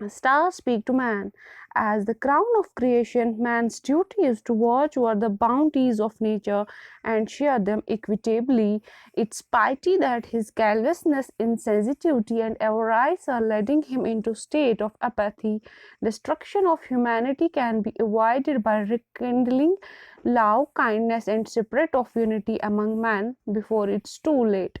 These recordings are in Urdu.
Stars speak to man. As the crown of creation, man's duty is to watch over the bounties of nature and share them equitably. It's pity that his callousness, insensitivity, and avarice are leading him into state of apathy. Destruction of humanity can be avoided by rekindling love, kindness, and spirit of unity among men before it's too late.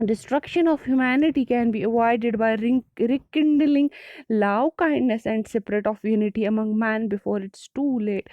Destruction of humanity can be avoided by rekindling love, kindness and spirit of unity among man before it's too late.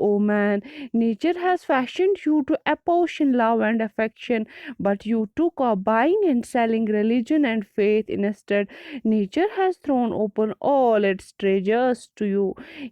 o man, nature has fashioned you to apportion love and affection, but you took up buying and selling religion and faith instead. Nature has thrown open all its treasures to you.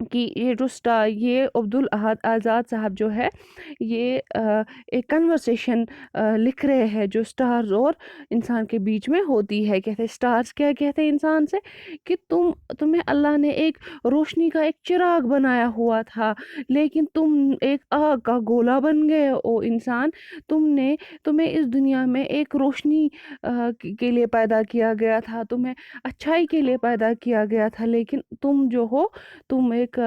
کہ یہ عبدال احد آزاد صاحب جو ہے یہ ایک کنورسیشن لکھ رہے ہیں جو سٹارز اور انسان کے بیچ میں ہوتی ہے. کہتے ہیں سٹارز کیا کہتے ہیں انسان سے کہ تمہیں اللہ نے ایک روشنی کا ایک چراغ بنایا ہوا تھا لیکن تم ایک آگ کا گولا بن گئے او انسان. تمہیں اس دنیا میں ایک روشنی کے لیے پیدا کیا گیا تھا, تمہیں اچھائی کے لیے پیدا کیا گیا تھا, لیکن تم جو ہو تم ایک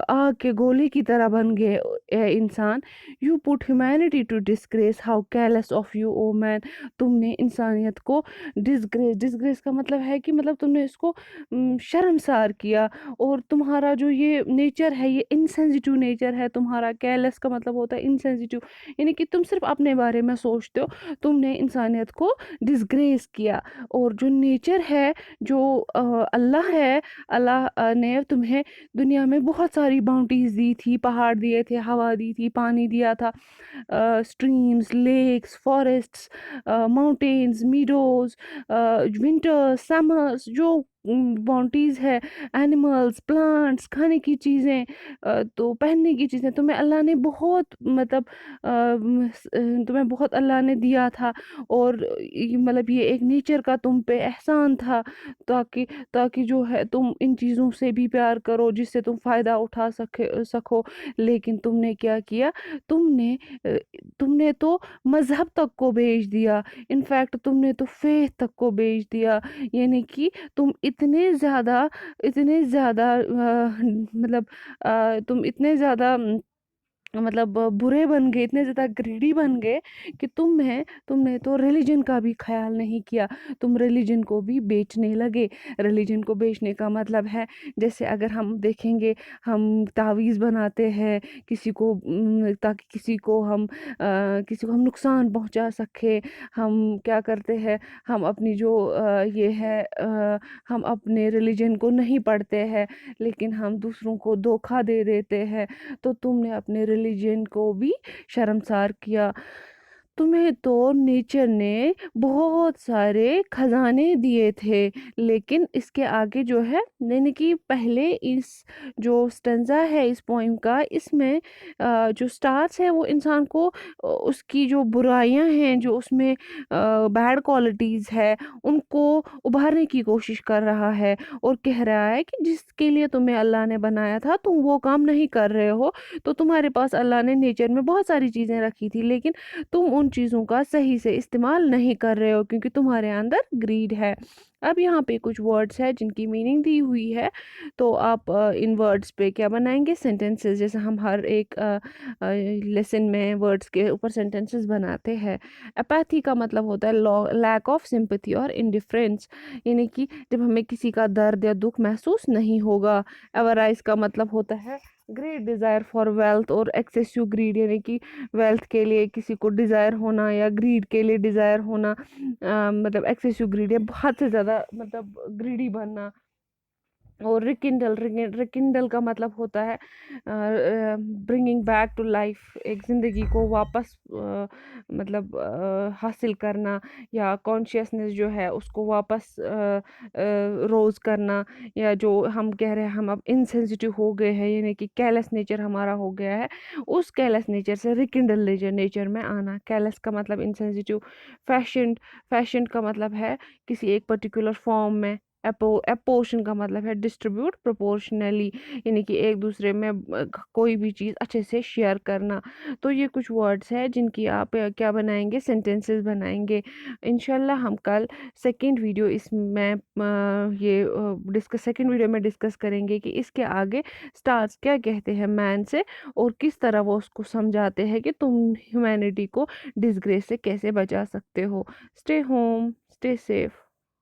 آگ کے گولے کی طرح بن گئے اے انسان. You put humanity to disgrace, how careless of you O man. تم نے انسانیت کو ڈسگریس کا مطلب ہے کہ مطلب تم نے اس کو شرمسار کیا, اور تمہارا جو یہ نیچر ہے یہ انسینسٹیو نیچر ہے تمہارا. کیئرلیس کا مطلب ہوتا ہے انسینسٹیو, یعنی کہ تم صرف اپنے بارے میں سوچتے ہو. تم نے انسانیت کو ڈسگریس کیا, اور جو نیچر ہے جو اللہ ہے, اللہ نے تمہیں دنیا میں بہت ساری باؤنٹیز دی تھی, پہاڑ دیے تھے, ہوا دی تھی, پانی دیا تھا, streams, lakes, forests, mountains, meadows, winters, summers, جو باؤنٹیز ہے, اینیملز, پلانٹس, کھانے کی چیزیں, تو پہننے کی چیزیں, تمہیں اللہ نے بہت مطلب تمہیں بہت اللہ نے دیا تھا. اور مطلب یہ ایک نیچر کا تم پہ احسان تھا تاکہ جو ہے تم ان چیزوں سے بھی پیار کرو جس سے تم فائدہ اٹھا سکو. لیکن تم نے کیا کیا, تم نے تو مذہب تک کو بیچ دیا. انفیکٹ تم نے تو فیتھ تک کو بیچ دیا, یعنی کہ تم اتنے زیادہ مطلب تم اتنے زیادہ مطلب برے بن گئے, اتنے زیادہ گریڈی بن گئے کہ تم نے تو ریلیجن کا بھی خیال نہیں کیا. تم ریلیجن کو بھی بیچنے لگے. ریلیجن کو بیچنے کا مطلب ہے جیسے اگر ہم دیکھیں گے, ہم تعویذ بناتے ہیں کسی کو تاکہ کسی کو ہم نقصان پہنچا سکے. ہم کیا کرتے ہیں, ہم اپنی جو یہ ہے ہم اپنے ریلیجن کو نہیں پڑھتے ہیں لیکن ہم دوسروں کو دھوکا دے دیتے ہیں. تو تم نے اپنے ریلیجن کو بھی شرمسار کیا. تمہیں تو نیچر نے بہت سارے خزانے دیے تھے, لیکن اس کے آگے جو ہے یعنی کہ پہلے اس جو سٹنزا ہے اس پوئم کا, اس میں جو سٹارز ہے وہ انسان کو اس کی جو برائیاں ہیں, جو اس میں بیڈ کوالٹیز ہے, ان کو ابھارنے کی کوشش کر رہا ہے اور کہہ رہا ہے کہ جس کے لیے تمہیں اللہ نے بنایا تھا تم وہ کام نہیں کر رہے ہو. تو تمہارے پاس اللہ نے نیچر میں بہت ساری چیزیں رکھی تھی لیکن تم ان چیزوں کا صحیح سے استعمال نہیں کر رہے ہو کیونکہ تمہارے اندر گریڈ ہے. اب یہاں پہ کچھ ورڈز ہے جن کی میننگ دی ہوئی ہے, تو آپ ان ورڈز پہ کیا بنائیں گے, سینٹنسز, جیسے ہم ہر ایک لیسن میں ورڈز کے اوپر سینٹنسز بناتے ہیں. اپیتھی کا مطلب ہوتا ہے لیک آف سمپتھی اور انڈیفرنس, یعنی کہ جب ہمیں کسی کا درد یا دکھ محسوس نہیں ہوگا. ایورائز کا مطلب ہوتا ہے گریٹ ڈیزائر فار ویلتھ اور ایکسیسو گریڈ, یعنی کہ ویلتھ کے لیے کسی کو ڈیزائر ہونا یا گریڈ کے لیے ڈیزائر ہونا, مطلب ایکسیسو گریڈ ہے بہت سے زیادہ مطلب گریڈی بننا. اور ریکنڈل کا مطلب ہوتا ہے برنگنگ بیک ٹو لائف, ایک زندگی کو واپس مطلب حاصل کرنا, یا کانشیسنس جو ہے اس کو واپس روز کرنا, یا جو ہم کہہ رہے ہیں ہم اب انسینسٹیو ہو گئے ہیں یعنی کہ کیرلیس نیچر ہمارا ہو گیا ہے, اس کیرلیس نیچر سے ریکنڈل نیچر میں آنا. کیرلیس کا مطلب انسینسٹیو. فیشن کا مطلب ہے کسی ایک پرٹیکولر فارم میں. اپورشن کا مطلب ہے ڈسٹریبیوٹ پروپورشنلی, یعنی کہ ایک دوسرے میں کوئی بھی چیز اچھے سے شیئر کرنا. تو یہ کچھ ورڈز ہیں جن کی آپ کیا بنائیں گے, سینٹنسز بنائیں گے. انشاءاللہ ہم کل سیکنڈ ویڈیو میں ڈسکس کریں گے کہ اس کے آگے سٹارز کیا کہتے ہیں مین سے, اور کس طرح وہ اس کو سمجھاتے ہیں کہ تم ہیومینٹی کو ڈسگریس سے کیسے بچا سکتے ہو. Stay home, stay safe.